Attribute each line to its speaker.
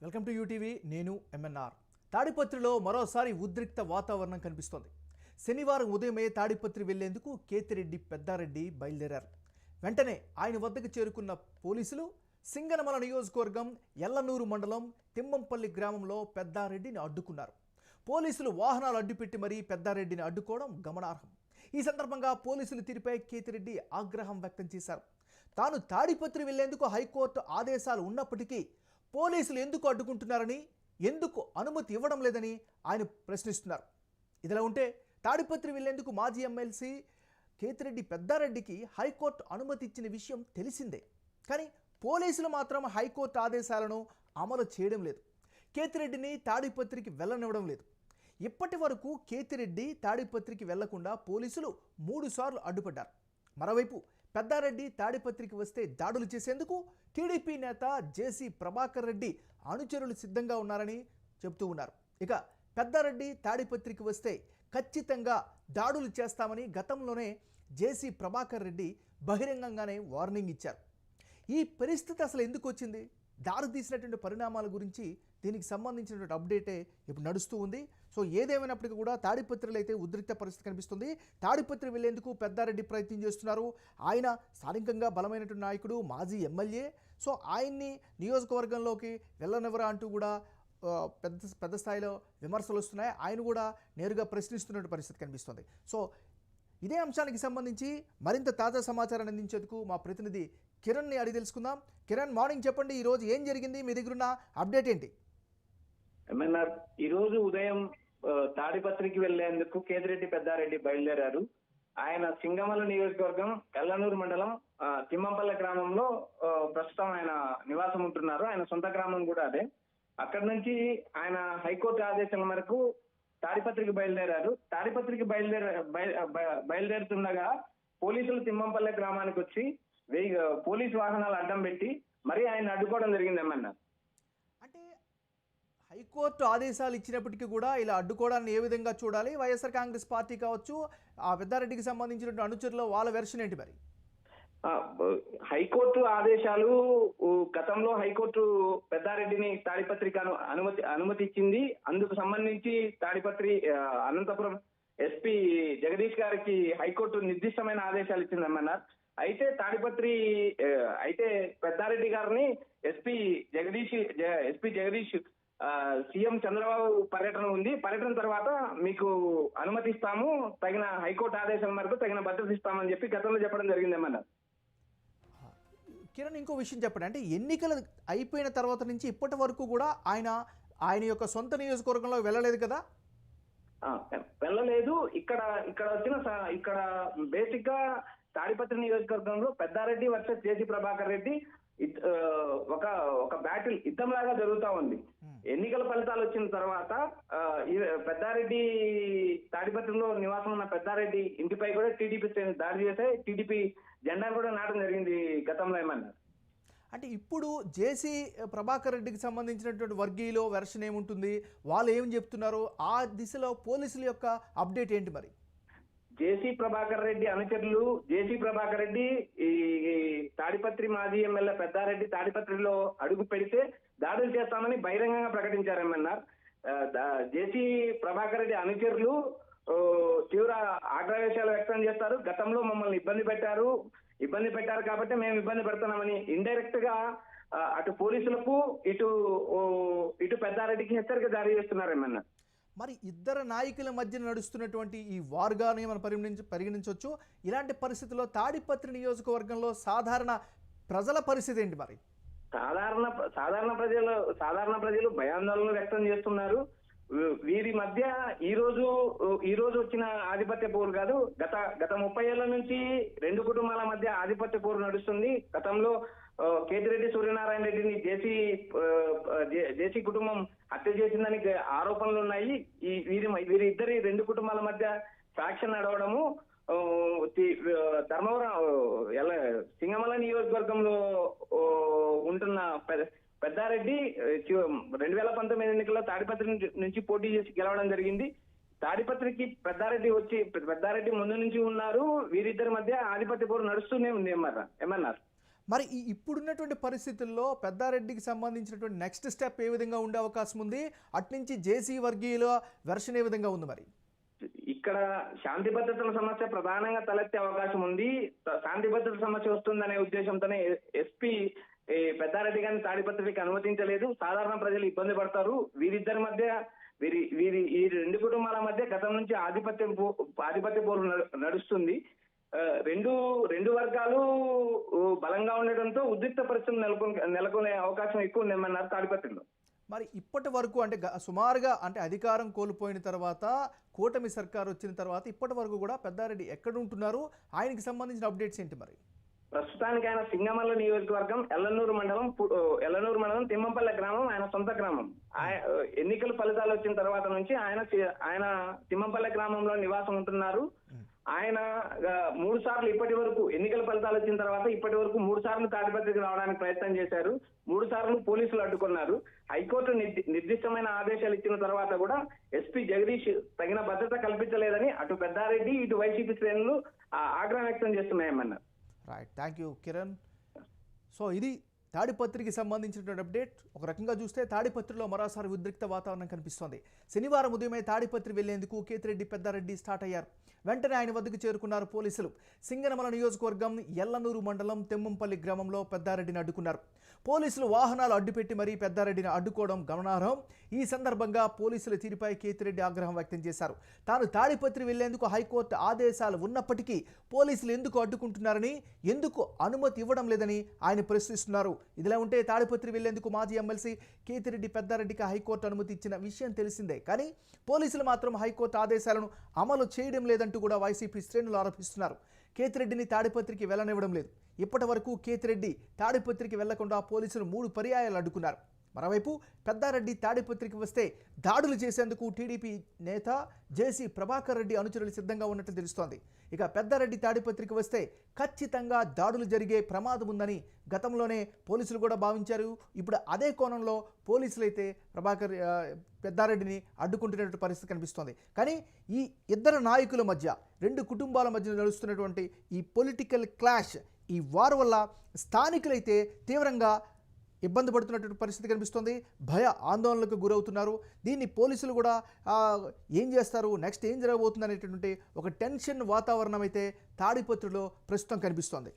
Speaker 1: Welcome to UTV. నేను MNR. తాడిపత్రిలో మరోసారి ఉద్రిక్త వాతావరణం కనిపిస్తోంది. శనివారం ఉదయమే తాడిపత్రి వెళ్లేందుకు కేతిరెడ్డి పెద్దారెడ్డి బయలుదేరారు. వెంటనే ఆయన వద్దకు చేరుకున్న పోలీసులు సింగనమల నియోజకవర్గం ఎల్లనూరు మండలం తిమ్మంపల్లి గ్రామంలో పెద్దారెడ్డిని అడ్డుకున్నారు. పోలీసులు వాహనాలు అడ్డుపెట్టి మరీ పెద్దారెడ్డిని అడ్డుకోవడం గమనార్హం. ఈ సందర్భంగా పోలీసులు తీరుపై కేతిరెడ్డి ఆగ్రహం వ్యక్తం చేశారు. తాను తాడిపత్రి వెళ్లేందుకు హైకోర్టు ఆదేశాలు ఉన్నప్పటికీ పోలీసులు ఎందుకు అడ్డుకుంటున్నారని, ఎందుకు అనుమతి ఇవ్వడం లేదని ఆయన ప్రశ్నిస్తున్నారు. ఇదిలా ఉంటే తాడిపత్రి వెళ్లేందుకు మాజీ ఎమ్మెల్సీ కేతిరెడ్డి పెద్దారెడ్డికి హైకోర్టు అనుమతి ఇచ్చిన విషయం తెలిసిందే. కానీ పోలీసులు మాత్రం హైకోర్టు ఆదేశాలను అమలు చేయడం లేదు. కేతిరెడ్డిని తాడిపత్రికి వెళ్ళనివ్వడం లేదు. ఇప్పటి వరకు కేతిరెడ్డి తాడిపత్రికి వెళ్లకుండా పోలీసులు 3 సార్లు అడ్డుపడ్డారు. మరోవైపు పెద్దారెడ్డి తాడిపత్రికి వస్తే దాడులు చేసేందుకు టీడీపీ నేత జేసీ ప్రభాకర్ రెడ్డి అనుచరులు సిద్ధంగా ఉన్నారని చెబుతూ ఉన్నారు. ఇక పెద్దారెడ్డి తాడిపత్రికి వస్తే ఖచ్చితంగా దాడులు చేస్తామని గతంలోనే జేసీ ప్రభాకర్ రెడ్డి బహిరంగంగానే వార్నింగ్ ఇచ్చారు. ఈ పరిస్థితి అసలు ఎందుకు వచ్చింది, దారి తీసినటువంటి పరిణామాల గురించి దీనికి సంబంధించినటువంటి అప్డేటే ఇప్పుడు నడుస్తూ ఉంది. సో ఏదేమైనప్పటికీ కూడా తాడిపత్రిలో అయితే ఉద్రిక్త పరిస్థితి కనిపిస్తుంది. తాడిపత్రి వెళ్లేందుకు పెద్దారెడ్డి ప్రయత్నం చేస్తున్నారు. ఆయన స్థానికంగా బలమైనటువంటి నాయకుడు, మాజీ ఎమ్మెల్యే. సో ఆయన్ని నియోజకవర్గంలోకి వెళ్ళనివ్వరా అంటూ కూడా పెద్ద స్థాయిలో విమర్శలు వస్తున్నాయి. ఆయన కూడా నేరుగా ప్రశ్నిస్తున్నటువంటి పరిస్థితి కనిపిస్తుంది. సో ఇదే అంశానికి సంబంధించి మరింత తాజా సమాచారాన్ని అందించేందుకు మా ప్రతినిధి కిరణ్ని అడిగి తెలుసుకుందాం. కిరణ్, మార్నింగ్ చెప్పండి, ఈరోజు ఏం జరిగింది, మీ దగ్గర ఉన్న అప్డేట్ ఏంటి?
Speaker 2: ఎంఎన్ఆర్, ఈరోజు ఉదయం తాడిపత్రికి వెళ్లేందుకు కేతిరెడ్డి పెద్దారెడ్డి బయలుదేరారు. ఆయన సింగమల నియోజకవర్గం ఎల్లనూరు మండలం తిమ్మంపల్లి గ్రామంలో ప్రస్తుతం ఆయన నివాసం ఉంటున్నారు. ఆయన సొంత గ్రామం కూడా అదే. అక్కడి నుంచి ఆయన హైకోర్టు ఆదేశాల మేరకు తాడిపత్రికి బయలుదేరారు. తాడిపత్రికి బయలుదేరుతుండగా పోలీసులు తిమ్మంపల్లి గ్రామానికి వచ్చి పోలీసు వాహనాలు అడ్డం పెట్టి మరి ఆయన అడ్డుకోవడం జరిగింది. ఏమన్నా
Speaker 1: అంటే హైకోర్టు ఆదేశాలు ఇచ్చినప్పటికీ కూడా ఇలా అడ్డుకోవడాన్ని ఏ విధంగా చూడాలి? వైఎస్ఆర్ కాంగ్రెస్ పార్టీ కావచ్చు, ఆ పెద్దారెడ్డికి సంబంధించినటువంటి అనుచరుల వాళ్ళ వెర్షన్ ఏంటి మరి?
Speaker 2: హైకోర్టు ఆదేశాలు గతంలో హైకోర్టు పెద్దారెడ్డిని తాడిపత్రికి అనుమతి ఇచ్చింది. అందుకు సంబంధించి తాడిపత్రి అనంతపురం ఎస్పీ జగదీష్ గారికి హైకోర్టు నిర్దిష్టమైన ఆదేశాలు ఇచ్చిందన్నారు. అయితే పెద్దారెడ్డి గారిని ఎస్పీ జగదీష్ సీఎం చంద్రబాబు పర్యటన ఉంది, పర్యటన తర్వాత మీకు అనుమతిస్తాము, తగిన హైకోర్టు ఆదేశాల మేరకు తగిన భద్రత ఇస్తామని చెప్పి గతంలో చెప్పడం జరిగిందేమన్నారు.
Speaker 1: కిరణ్, ఇంకో విషయం చెప్పండి. అంటే ఎన్నికలు అయిపోయిన తర్వాత నుంచి ఇప్పటి వరకు కూడా ఆయన యొక్క సొంత నియోజకవర్గంలో వెళ్ళలేదు కదా?
Speaker 2: వెళ్ళలేదు. ఇక్కడ బేసిక్ గా తాడిపత్రి నియోజకవర్గంలో పెద్దారెడ్డి వర్సెస్ జేసీ ప్రభాకర్ రెడ్డి ఒక బ్యాటిల్ యుద్ధంలాగా జరుగుతా ఉంది. ఎన్నికల ఫలితాలు వచ్చిన తర్వాత పెద్దారెడ్డి తాడిపత్రిలో నివాసం ఉన్న పెద్దారెడ్డి ఇంటిపై కూడా టీడీపీ దాడి చేస్తే టీడీపీ జెండా కూడా నాటడం జరిగింది గతంలో. ఏమన్నా
Speaker 1: అంటే ఇప్పుడు జేసీ ప్రభాకర్ రెడ్డికి సంబంధించినటువంటి వర్గీయులో వెర్షన్ ఏముంటుంది, వాళ్ళు ఏం చెప్తున్నారు, ఆ దిశలో పోలీసుల యొక్క అప్డేట్ ఏంటి మరి?
Speaker 2: జేసీ ప్రభాకర్ రెడ్డి అనుచరులు జేసీ ప్రభాకర్ రెడ్డి ఈ తాడిపత్రి మాజీ ఎమ్మెల్యే పెద్దారెడ్డి తాడిపత్రిలో అడుగు పెడితే దాడులు చేస్తామని బహిరంగంగా ప్రకటించారన్నారు. జేసీ ప్రభాకర్ రెడ్డి అనుచరులు తీవ్ర ఆగ్రహవేశాలు వ్యక్తం చేస్తారు. గతంలో మమ్మల్ని ఇబ్బంది పెట్టారు కాబట్టి మేము ఇబ్బంది పెడుతున్నామని ఇండైరెక్ట్ గా అటు పోలీసులకు ఇటు పెద్దారెడ్డికి హెచ్చరిక జారీ చేస్తున్నారేమన్నా.
Speaker 1: మరి ఇద్దరు నాయకుల మధ్య నడుస్తున్నటువంటి ఈ వార్గానే మనం పరిగణించవచ్చు. ఇలాంటి పరిస్థితుల్లో తాడిపత్రి నియోజకవర్గంలో సాధారణ ప్రజల పరిస్థితి ఏంటి మరి?
Speaker 2: సాధారణ ప్రజలు భయాందోళన వ్యక్తం చేస్తున్నారు. వీరి మధ్య ఈ రోజు వచ్చిన ఆధిపత్య పోరు కాదు, గత 30 ఏళ్ల నుంచి 2 కుటుంబాల మధ్య ఆధిపత్య పోరు నడుస్తుంది. గతంలో కేతిరెడ్డి సూర్యనారాయణ రెడ్డిని జేసీ కుటుంబం హత్య చేసిందని ఆరోపణలు ఉన్నాయి. వీరిద్దరి 2 కుటుంబాల మధ్య ఫ్యాక్షన్ నడవడము ధర్మవరం సింగమల నియోజకవర్గంలో ఉంటున్న పెద్దారెడ్డి 2019 ఎన్నికల్లో తాడిపత్రి నుంచి పోటీ చేసి గెలవడం జరిగింది. తాడిపత్రికి పెద్దారెడ్డి ముందు నుంచి ఉన్నారు. వీరిద్దరి మధ్య ఆధిపత్య పోరు నడుస్తూనే ఉంది ఏమన్నారు.
Speaker 1: మరి ఇప్పుడున్నటువంటి పరిస్థితుల్లో పెద్దారెడ్డికి సంబంధించినటువంటి నెక్స్ట్ స్టెప్ ఏ విధంగా ఉండే అవకాశం ఉంది? అట్నుంచి జేసీ వర్గీయుల వెర్షన్ ఏ విధంగా ఉంది మరి?
Speaker 2: ఇక్కడ శాంతి భద్రతల సమస్య ప్రధానంగా తలెత్తే అవకాశం ఉంది. శాంతి భద్రతల సమస్య వస్తుందనే ఉద్దేశంతోనే ఎస్పీ పెద్దారెడ్డి గారిని తాడిపత్రికి అనుమతించలేదు. సాధారణ ప్రజలు ఇబ్బంది పడతారు. వీరిద్దరి మధ్య ఈ రెండు కుటుంబాల మధ్య గతం నుంచి ఆధిపత్య పోరు నడుస్తుంది. రెండు వర్గాలు బలంగా ఉండడంతో ఉద్రిక్త పరిస్థితులు నెలకొనే అవకాశం ఎక్కువ ఉందేమన్నారు తాడిపత్రిలో.
Speaker 1: మరి ఇప్పటి వరకు అంటే సుమారుగా అంటే అధికారం కోల్పోయిన తర్వాత కూటమి సర్కార్ వచ్చిన తర్వాత ఇప్పటి వరకు కూడా పెద్దారెడ్డి ఎక్కడ ఉంటున్నారు? ఆయనకి సంబంధించిన అప్డేట్స్ ఏంటి మరి?
Speaker 2: ప్రస్తుతానికి ఆయన సింగమల్ల నియోజకవర్గం ఎల్లనూరు మండలం తిమ్మంపల్లె గ్రామం ఆయన సొంత గ్రామం. ఎన్నికల ఫలితాలు వచ్చిన తర్వాత నుంచి ఆయన తిమ్మంపల్లె గ్రామంలో నివాసం ఉంటున్నారు. ఆయన 3 సార్లు ఇప్పటి వరకు ఎన్నికల ఫలితాలు వచ్చిన తర్వాత ఇప్పటి వరకు 3 సార్లు తాడిపత్రికి రావడానికి ప్రయత్నం చేశారు. 3 సార్లు పోలీసులు అడ్డుకున్నారు. హైకోర్టు నిర్దిష్టమైన ఆదేశాలు ఇచ్చిన తర్వాత కూడా ఎస్పీ జగదీష్ తగిన భద్రత కల్పించలేదని అటు పెద్దారెడ్డి ఇటు వైసీపీ శ్రేణులు ఆగ్రహం వ్యక్తం చేస్తున్నాయన్నారు.
Speaker 1: Right, thank you Kiran. So ఇది తాడిపత్రికి సంబంధించినటువంటి అప్డేట్. ఒక రకంగా చూస్తే తాడిపత్రిలో మరోసారి ఉద్రిక్త వాతావరణం కనిపిస్తోంది. శనివారం ఉదయమే తాడిపత్రి వెళ్లేందుకు కేతిరెడ్డి పెద్దారెడ్డి స్టార్ట్ అయ్యారు. వెంటనే ఆయన వద్దకు చేరుకున్నారు పోలీసులు. సింగనమల నియోజకవర్గం ఎల్లనూరు మండలం తెమ్మంపల్లి గ్రామంలో పెద్దారెడ్డిని అడ్డుకున్నారు. పోలీసులు వాహనాలు అడ్డుపెట్టి మరీ పెద్దారెడ్డిని అడ్డుకోవడం గమనార్హం. ఈ సందర్భంగా పోలీసుల తీరుపై కేతిరెడ్డి ఆగ్రహం వ్యక్తం చేశారు. తాను తాడిపత్రి వెళ్లేందుకు హైకోర్టు ఆదేశాలు ఉన్నప్పటికీ పోలీసులు ఎందుకు అడ్డుకుంటున్నారని, ఎందుకు అనుమతి ఇవ్వడం లేదని ఆయన ప్రశ్నిస్తున్నారు. ఇదిలా ఉంటే తాడిపత్రి వెళ్లేందుకు మాజీ ఎమ్మెల్సీ కేతిరెడ్డి పెద్దారెడ్డికి హైకోర్టు అనుమతి ఇచ్చిన విషయం తెలిసిందే. కానీ పోలీసులు మాత్రం హైకోర్టు ఆదేశాలను అమలు చేయడం లేదంటూ కూడా వైసీపీ శ్రేణులు ఆరోపిస్తున్నారు. కేతిరెడ్డిని తాడిపత్రికి వెళ్ళనివ్వడం లేదు. ఇప్పటి వరకు కేతిరెడ్డి తాడిపత్రికి వెళ్లకుండా పోలీసులు 3 పర్యాయాలు అడ్డుకున్నారు. మరోవైపు పెద్దారెడ్డి తాడిపత్రికి వస్తే దాడులు చేసేందుకు టీడీపీ నేత జేసీ ప్రభాకర్ రెడ్డి అనుచరులు సిద్ధంగా ఉన్నట్లు తెలుస్తోంది. ఇక పెద్దారెడ్డి తాడిపత్రికి వస్తే ఖచ్చితంగా దాడులు జరిగే ప్రమాదం ఉందని గతంలోనే పోలీసులు కూడా భావించారు. ఇప్పుడు అదే కోణంలో పోలీసులు అయితే పెద్దారెడ్డిని అడ్డుకుంటున్నటువంటి పరిస్థితి కనిపిస్తోంది. కానీ ఈ ఇద్దరు నాయకుల మధ్య, 2 కుటుంబాల మధ్య నడుస్తున్నటువంటి ఈ పొలిటికల్ క్లాష్, ఈ వార్ వల్ల స్థానికులైతే తీవ్రంగా ఇబ్బంది పడుతున్నటువంటి పరిస్థితి కనిపిస్తుంది. భయ ఆందోళనలకు గురవుతున్నారు. దీన్ని పోలీసులు కూడా ఏం చేస్తారు, నెక్స్ట్ ఏం జరగబోతుంది అనేటువంటి ఒక టెన్షన్ వాతావరణం అయితే తాడిపత్రిలో ప్రస్తుతం కనిపిస్తోంది.